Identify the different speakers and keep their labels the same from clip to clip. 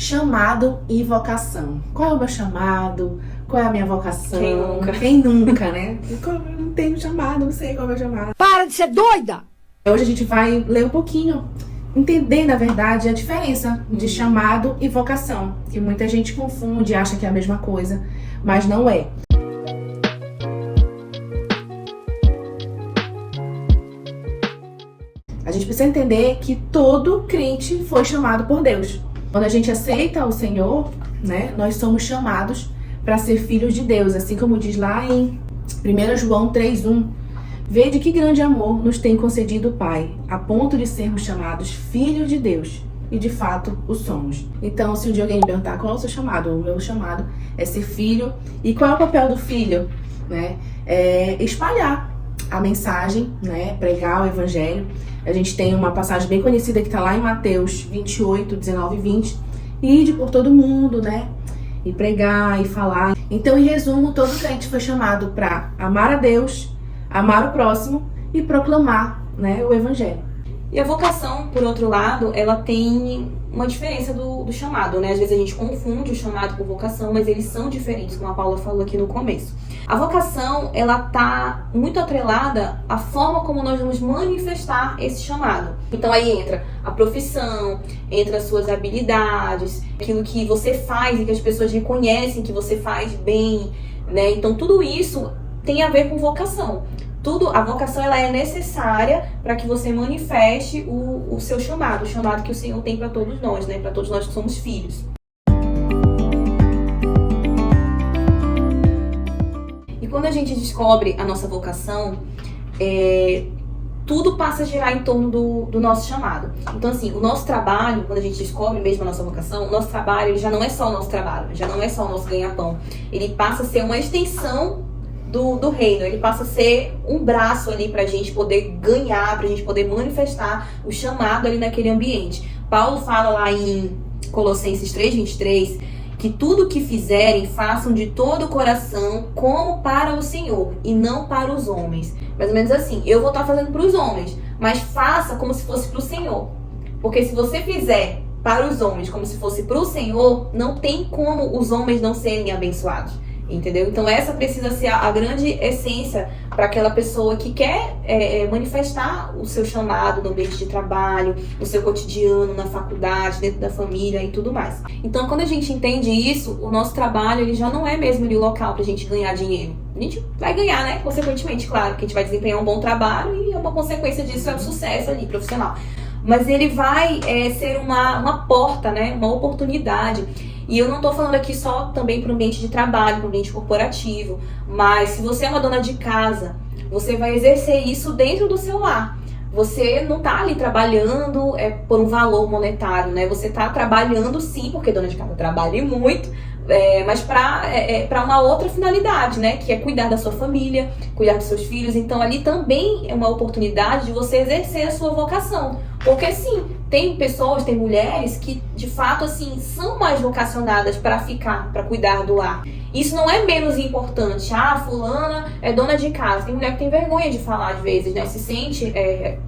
Speaker 1: chamado e vocação. Qual é o meu chamado? Qual é a minha vocação?
Speaker 2: Quem nunca?
Speaker 1: Quem nunca, né? Eu não tenho chamado, não sei qual é o meu chamado.
Speaker 3: Para de ser doida!
Speaker 1: Hoje a gente vai ler um pouquinho, entender, na verdade, a diferença de chamado e vocação. Que muita gente confunde, acha que é a mesma coisa, mas não é. A gente precisa entender que todo crente foi chamado por Deus. Quando a gente aceita o Senhor, né, nós somos chamados para ser filhos de Deus. Assim como diz lá em 1 João 3:1. Vede que grande amor nos tem concedido o Pai, a ponto de sermos chamados filhos de Deus. E de fato o somos. Então, se um dia alguém me perguntar qual é o seu chamado, o meu chamado é ser filho. E qual é o papel do filho? Né? É espalhar a mensagem, né? Pregar o evangelho. A gente tem uma passagem bem conhecida que está lá em Mateus 28, 19 e 20. Ide por todo mundo, né? E pregar e falar. Então, em resumo, todo crente foi chamado para amar a Deus, amar o próximo e proclamar, né, o evangelho.
Speaker 2: E a vocação, por outro lado, ela tem uma diferença do chamado, né? Às vezes a gente confunde o chamado com vocação, mas eles são diferentes, como a Paula falou aqui no começo. A vocação, ela tá muito atrelada à forma como nós vamos manifestar esse chamado. Então aí entra a profissão, entra as suas habilidades, aquilo que você faz e que as pessoas reconhecem que você faz bem, né? Então tudo isso tem a ver com vocação. A vocação ela é necessária para que você manifeste o seu chamado, o chamado que o Senhor tem para todos nós, né? Para todos nós que somos filhos. E quando a gente descobre a nossa vocação, tudo passa a girar em torno do nosso chamado. Então, assim, o nosso trabalho, quando a gente descobre mesmo a nossa vocação, o nosso trabalho ele já não é só o nosso trabalho, já não é só o nosso ganha-pão. Ele passa a ser uma extensão do reino, ele passa a ser um braço ali pra gente poder ganhar, pra gente poder manifestar o chamado ali naquele ambiente. Paulo fala lá em Colossenses 3:23 que tudo que fizerem, façam de todo o coração como para o Senhor e não para os homens. Mais ou menos assim, eu vou estar fazendo para os homens, mas faça como se fosse para o Senhor. Porque se você fizer para os homens como se fosse para o Senhor, não tem como os homens não serem abençoados. Entendeu? Então essa precisa ser a grande essência para aquela pessoa que quer manifestar o seu chamado no ambiente de trabalho, o seu cotidiano, na faculdade, dentro da família e tudo mais. Então quando a gente entende isso, o nosso trabalho ele já não é mesmo ali o local para a gente ganhar dinheiro. A gente vai ganhar, né? Consequentemente, claro, que a gente vai desempenhar um bom trabalho e uma consequência disso é o sucesso ali profissional. Mas ele vai ser uma porta, né? Uma oportunidade. E eu não estou falando aqui só também para o ambiente de trabalho, para o ambiente corporativo, mas se você é uma dona de casa, você vai exercer isso dentro do seu lar. Você não está ali trabalhando por um valor monetário, né? Você está trabalhando sim, porque dona de casa trabalha muito, mas para uma outra finalidade, né? Que é cuidar da sua família, cuidar dos seus filhos. Então ali também é uma oportunidade de você exercer a sua vocação. Porque sim, tem pessoas, tem mulheres que de fato assim são mais vocacionadas para ficar, para cuidar do lar. Isso não é menos importante. Fulana é dona de casa. Tem mulher que tem vergonha de falar às vezes, né? Se sente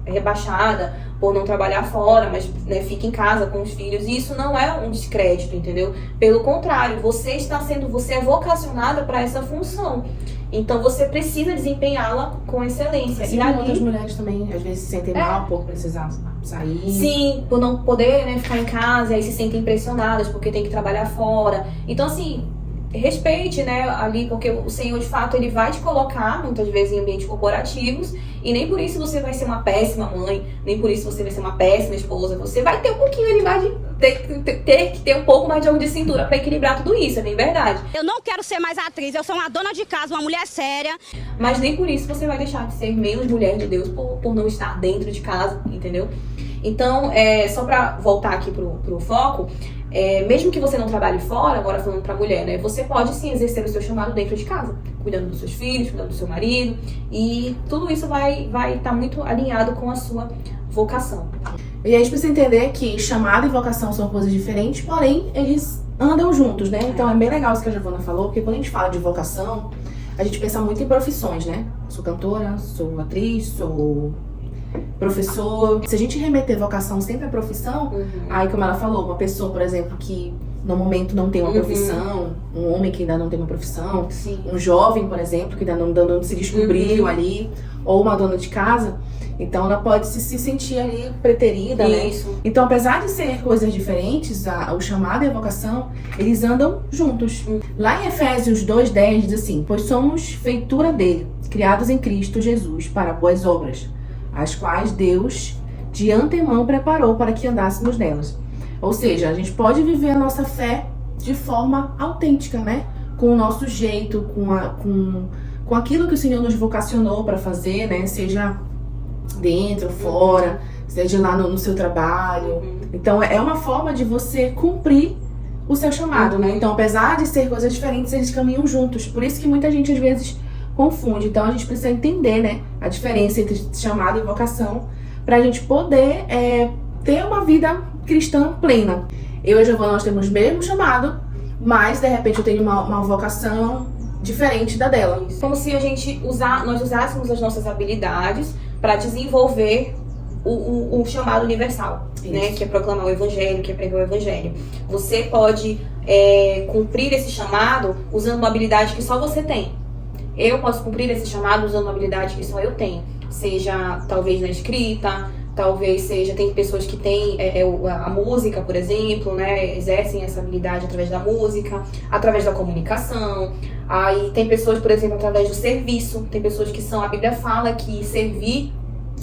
Speaker 2: rebaixada por não trabalhar fora, mas né, fica em casa com os filhos. E isso não é um descrédito, entendeu? Pelo contrário, você é vocacionada para essa função. Então você precisa desempenhá-la com excelência.
Speaker 1: E outras mulheres também às vezes se sentem mal por precisar sair.
Speaker 2: Sim, por não poder, né, ficar em casa e aí se sentem pressionadas porque tem que trabalhar fora. Então assim, respeite, né, ali, porque o Senhor de fato ele vai te colocar muitas vezes em ambientes corporativos e nem por isso você vai ser uma péssima mãe, nem por isso você vai ser uma péssima esposa. Você vai ter um pouquinho ali mais de ter que ter um pouco mais de jogo de cintura para equilibrar tudo isso, é bem verdade.
Speaker 3: Eu não quero ser mais atriz, eu sou uma dona de casa, uma mulher séria.
Speaker 2: Mas nem por isso você vai deixar de ser menos mulher de Deus por não estar dentro de casa, entendeu? Então, só para voltar aqui pro foco, mesmo que você não trabalhe fora, agora falando pra mulher, né? Você pode sim exercer o seu chamado dentro de casa, cuidando dos seus filhos, cuidando do seu marido, e tudo isso vai estar muito alinhado com a sua vocação.
Speaker 1: E a gente precisa entender que chamado e vocação são coisas diferentes, porém eles andam juntos, né? Então é bem legal isso que a Giovana falou, porque quando a gente fala de vocação, a gente pensa muito em profissões, né? Sou cantora, sou atriz, sou professor. Se a gente remeter vocação sempre à profissão, aí como ela falou, uma pessoa, por exemplo, que no momento não tem uma profissão, um homem que ainda não tem uma profissão,
Speaker 2: Sim.
Speaker 1: um jovem, por exemplo, que ainda não se descobriu ali, ou uma dona de casa, então ela pode se sentir ali preterida, né?
Speaker 2: Isso.
Speaker 1: Então, apesar de ser coisas diferentes, o chamado e a vocação, eles andam juntos. Lá em Efésios 2:10 diz assim: pois somos feitura dele, criados em Cristo Jesus para boas obras, as quais Deus de antemão preparou para que andássemos nelas. Ou seja, a gente pode viver a nossa fé de forma autêntica, né? Com o nosso jeito, com aquilo que o Senhor nos vocacionou para fazer, né? Seja dentro, fora, seja lá no seu trabalho. Então, é uma forma de você cumprir o seu chamado, né? Então, apesar de ser coisas diferentes, eles caminham juntos. Por isso que muita gente, às vezes, confunde. Então, a gente precisa entender, né? A diferença entre chamado e vocação, pra gente poder ter uma vida cristã plena. Eu e a Giovana, nós temos o mesmo chamado, mas, de repente, eu tenho uma vocação diferente da dela.
Speaker 2: Como se nós usássemos as nossas habilidades para desenvolver o chamado universal, né? Que é proclamar o evangelho, que é pregar o evangelho. Você pode cumprir esse chamado usando uma habilidade que só você tem. Eu posso cumprir esse chamado usando uma habilidade que só eu tenho. Seja, talvez, na escrita, talvez seja... Tem pessoas que têm a música, por exemplo, né? Exercem essa habilidade através da música, através da comunicação. Aí tem pessoas, por exemplo, através do serviço. Tem pessoas que são... A Bíblia fala que servir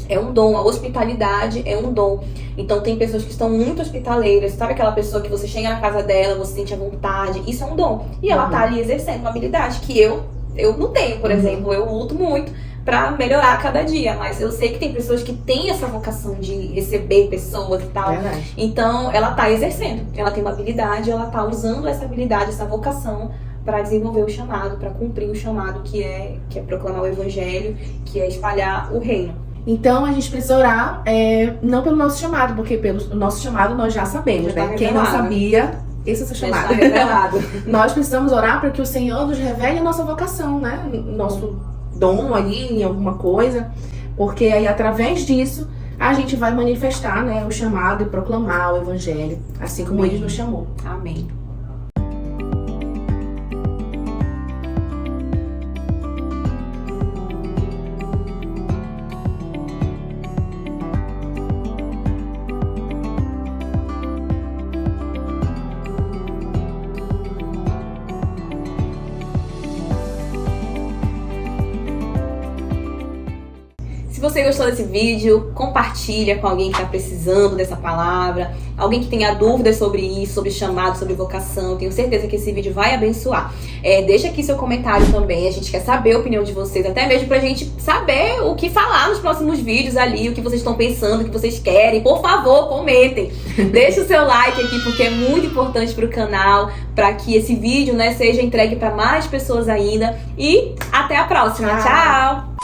Speaker 2: é um dom, a hospitalidade é um dom. Então tem pessoas que estão muito hospitaleiras. Sabe aquela pessoa que você chega na casa dela, você sente a vontade? Isso é um dom. E ela tá ali exercendo uma habilidade que eu não tenho, por exemplo. Eu luto muito pra melhorar a cada dia, mas eu sei que tem pessoas que têm essa vocação de receber pessoas e tal. Então ela tá exercendo, ela tem uma habilidade, ela tá usando essa habilidade, essa vocação para desenvolver o chamado, para cumprir o chamado que é proclamar o evangelho, que é espalhar o reino.
Speaker 1: Então a gente precisa orar, não pelo nosso chamado, porque pelo nosso chamado nós já sabemos,
Speaker 2: Já
Speaker 1: né?
Speaker 2: tá
Speaker 1: Quem não
Speaker 2: revelado.
Speaker 1: sabia, esse é o seu chamado.
Speaker 2: Já está revelado.
Speaker 1: Nós precisamos orar para que o Senhor nos revele a nossa vocação, né? Nosso dom ali em alguma coisa, porque aí através disso a gente vai manifestar, né, o chamado e proclamar o evangelho, assim como ele nos chamou.
Speaker 2: Amém. Se você gostou desse vídeo, compartilha com alguém que está precisando dessa palavra, alguém que tenha dúvidas sobre isso, sobre chamado, sobre vocação. Tenho certeza que esse vídeo vai abençoar. Deixa aqui seu comentário também, a gente quer saber a opinião de vocês, até mesmo pra gente saber o que falar nos próximos vídeos ali, o que vocês estão pensando, o que vocês querem. Por favor, comentem. Deixa o seu like aqui, porque é muito importante pro canal, para que esse vídeo, né, seja entregue para mais pessoas ainda. E até a próxima. Tchau!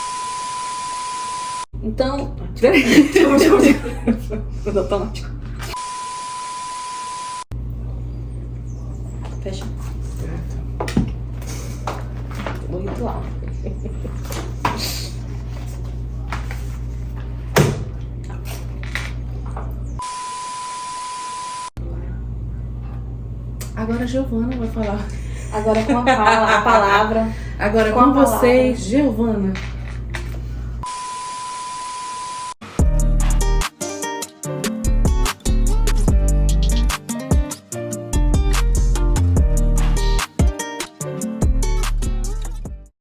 Speaker 2: Então, automático. Fecha. O ritual.
Speaker 1: Agora a Giovana vai falar.
Speaker 2: Agora com a palavra.
Speaker 1: Agora
Speaker 2: Com a
Speaker 1: com
Speaker 2: palavra.
Speaker 1: vocês, Giovana.